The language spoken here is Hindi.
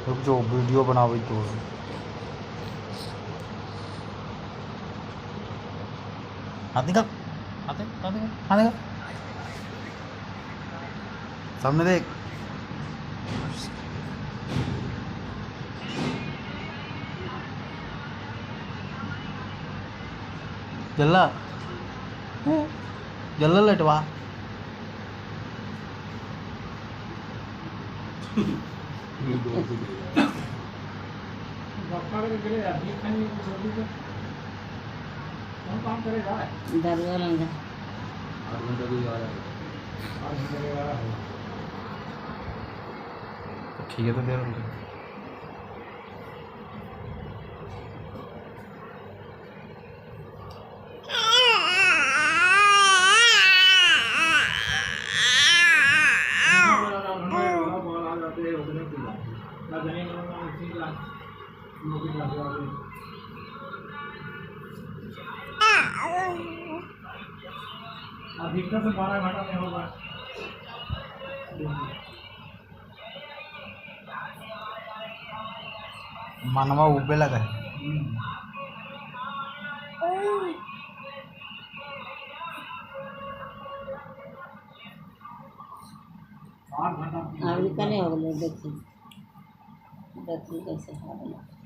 रुक जो वीडियो बनावे तो हाथ निकाल हाथ निकाल सामने देख जल्ला जल्ला लटवा ठीक है तो दे रहा अधिकतर से 12 घंटा में होगा मनवा उबे लगा है अभी कने हो गए देखिए कैसे